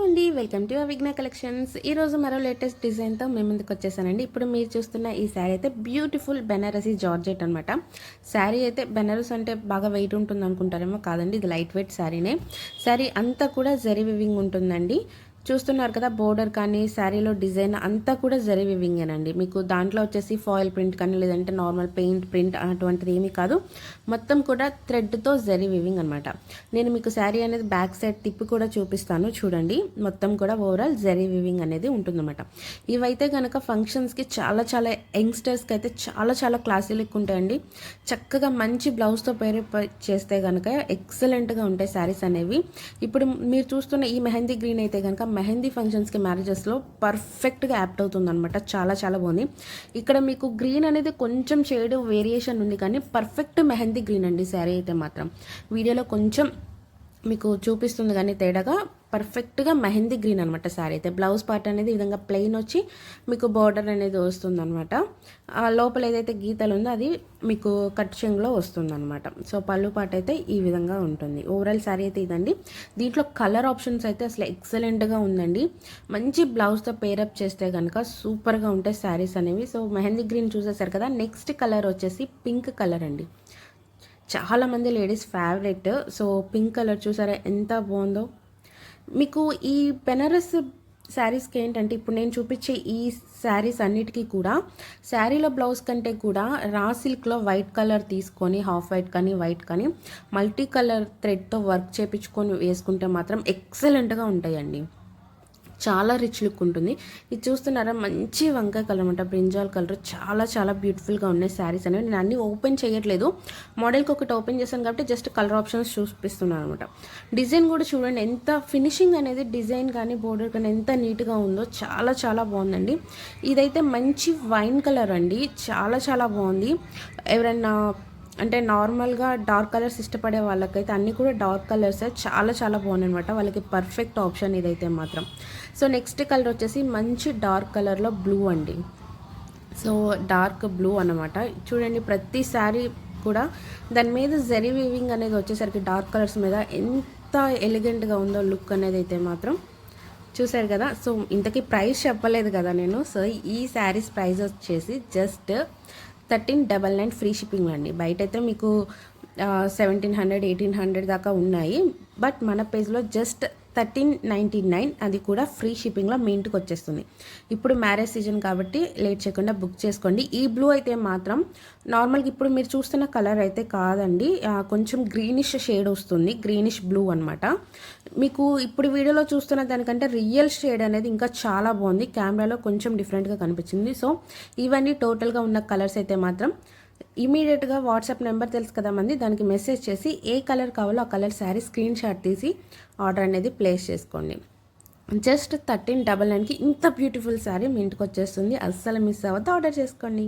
అండి, welcome to Avighna collections. ఈరోజు మరో లేటెస్ట్ డిజైన్తో మేము ముందుకు వచ్చేసానండి. ఇప్పుడు మీరు చూస్తున్న ఈ శారీ అయితే బ్యూటిఫుల్ బెనారసీ జార్జెట్ అనమాట. శారీ అయితే బెనారస్ అంటే బాగా వెయిట్ ఉంటుంది అనుకుంటారేమో, కాదండి, ఇది లైట్ వెయిట్ శారీనే. శారీ అంతా కూడా జరీ వివింగ్ ఉంటుందండి. చూస్తున్నారు కదా, బోర్డర్ కానీ శారీలో డిజైన్ అంతా కూడా జరీ వివింగేనండి. మీకు దాంట్లో వచ్చేసి ఫాయిల్ ప్రింట్ కానీ లేదంటే నార్మల్ పెయింట్ ప్రింట్ అటువంటిది ఏమీ కాదు, మొత్తం కూడా థ్రెడ్తో జరీ వివింగ్ అనమాట. నేను మీకు శారీ అనేది బ్యాక్ సైడ్ తిప్పి కూడా చూపిస్తాను చూడండి. మొత్తం కూడా ఓవరాల్ జరీ వివింగ్ అనేది ఉంటుందన్నమాట. ఇవైతే కనుక ఫంక్షన్స్కి చాలా చాలా యంగ్స్టర్స్కి అయితే చాలా చాలా క్లాసీ లుక్ ఉంటాయండి. చక్కగా మంచి బ్లౌజ్తో పేరు చేస్తే కనుక ఎక్సలెంట్గా ఉంటాయి శారీస్ అనేవి. ఇప్పుడు మీరు చూస్తున్న ఈ మెహందీ గ్రీన్ అయితే కనుక మెహందీ ఫంక్షన్స్కి మ్యారేజెస్లో పర్ఫెక్ట్గా యాప్ట్ అవుతుంది అనమాట. చాలా చాలా బాగుంది. ఇక్కడ మీకు గ్రీన్ అనేది కొంచెం షేడ్ వేరియేషన్ ఉంది కానీ పర్ఫెక్ట్ మెహందీ గ్రీన్ అండి శారీ అయితే మాత్రం. వీడియోలో కొంచెం మీకు చూపిస్తుంది కానీ తేడాగా పర్ఫెక్ట్గా మెహందీ గ్రీన్ అనమాట శారీ అయితే. బ్లౌజ్ పార్ట్ అనేది ఈ విధంగా ప్లెయిన్ వచ్చి మీకు బార్డర్ అనేది వస్తుంది అనమాట. లోపల ఏదైతే గీతలు ఉందో అది మీకు కట్ చెంగులో వస్తుంది అనమాట. సో పళ్ళు పార్ట్ అయితే ఈ విధంగా ఉంటుంది. ఓవరాల్ శారీ అయితే ఇదండి. దీంట్లో కలర్ ఆప్షన్స్ అయితే అసలు ఎక్సలెంట్గా ఉందండి. మంచి బ్లౌజ్తో పేరప్ చేస్తే కనుక సూపర్గా ఉంటాయి శారీస్ అనేవి. సో మెహందీ గ్రీన్ చూసేసారు కదా, నెక్స్ట్ కలర్ వచ్చేసి పింక్ కలర్ అండి. చాలామంది ladies favourite. So pink colour చూసారా ఎంత బాగుందో. మీకు ఈ బెనారస్ శారీస్కి ఏంటంటే ఇప్పుడు నేను చూపించే ఈ శారీస్ అన్నిటికీ కూడా శారీలో బ్లౌజ్ కంటే కూడా రా సిల్క్లో వైట్ కలర్ తీసుకొని హాఫ్ వైట్ కానీ వైట్ కానీ మల్టీ కలర్ థ్రెడ్తో వర్క్ చేయించుకొని వేసుకుంటే మాత్రం ఎక్సలెంట్గా ఉంటాయండి. చాలా రిచ్ లుక్ ఉంటుంది. ఇది చూస్తున్నారా, మంచి వంకాయ కలర్ అనమాట, బ్రింజాల్ కలర్. చాలా చాలా బ్యూటిఫుల్గా ఉన్నాయి శారీస్ అనేవి. నేను అన్నీ ఓపెన్ చేయట్లేదు, మోడల్కి ఒకటి ఓపెన్ చేశాను కాబట్టి జస్ట్ కలర్ ఆప్షన్స్ చూపిస్తున్నాను అనమాట. డిజైన్ కూడా చూడండి ఎంత ఫినిషింగ్ అనేది, డిజైన్ కానీ బోర్డర్ కానీ ఎంత నీట్గా ఉందో. చాలా చాలా బాగుందండి. ఇదైతే మంచి వైన్ కలర్ అండి, చాలా చాలా బాగుంది. ఎవరైనా అంటే నార్మల్గా డార్క్ కలర్స్ ఇష్టపడే వాళ్ళకైతే అన్నీ కూడా డార్క్ కలర్స్ చాలా చాలా బాగున్నాయి అనమాట. వాళ్ళకి పర్ఫెక్ట్ ఆప్షన్ ఇదైతే మాత్రం. సో నెక్స్ట్ కలర్ వచ్చేసి మంచి డార్క్ కలర్లో బ్లూ అండి. సో డార్క్ బ్లూ అనమాట. చూడండి ప్రతి శారీ కూడా దాని మీద జరీ వీవింగ్ అనేది వచ్చేసరికి డార్క్ కలర్స్ మీద ఎంత ఎలిగెంట్గా ఉందో లుక్ అనేది అయితే మాత్రం. చూసారు కదా. సో ఇంతకీ ప్రైస్ చెప్పలేదు కదా నేను. సో ఈ శారీస్ ప్రైస్ వచ్చేసి జస్ట్ 1399 ఫ్రీ షిప్పింగ్ అండి. బయట అయితే మీకు 1700 1800 దాకా ఉన్నాయి. బట్ మన పేజ్లో జస్ట్ 1399, అది కూడా ఫ్రీ షిప్పింగ్లో మీ ఇంటికి వచ్చేస్తుంది. ఇప్పుడు మ్యారేజ్ సీజన్ కాబట్టి లేట్ చేయకుండా బుక్ చేసుకోండి. ఈ బ్లూ అయితే మాత్రం నార్మల్గా ఇప్పుడు మీరు చూస్తున్న కలర్ అయితే కాదండి, కొంచెం గ్రీనిష్ షేడ్ వస్తుంది, గ్రీనిష్ బ్లూ అనమాట. మీకు ఇప్పుడు వీడియోలో చూస్తున్న దానికంటే రియల్ షేడ్ అనేది ఇంకా చాలా బాగుంది. కెమెరాలో కొంచెం డిఫరెంట్గా కనిపించింది. సో ఇవన్నీ టోటల్గా ఉన్న కలర్స్ అయితే మాత్రం ఇమీడియట్గా వాట్సాప్ నెంబర్ తెలుసు కదా మంది, దానికి మెసేజ్ చేసి ఏ కలర్ కావాలో ఆ కలర్ శారీ స్క్రీన్ షాట్ తీసి ఆర్డర్ అనేది ప్లేస్ చేసుకోండి. జస్ట్ 1399కి ఇంత బ్యూటిఫుల్ శారీ మీ ఇంటికి వచ్చేస్తుంది. అస్సలు మిస్ అవ్వద్దు, ఆర్డర్ చేసుకోండి.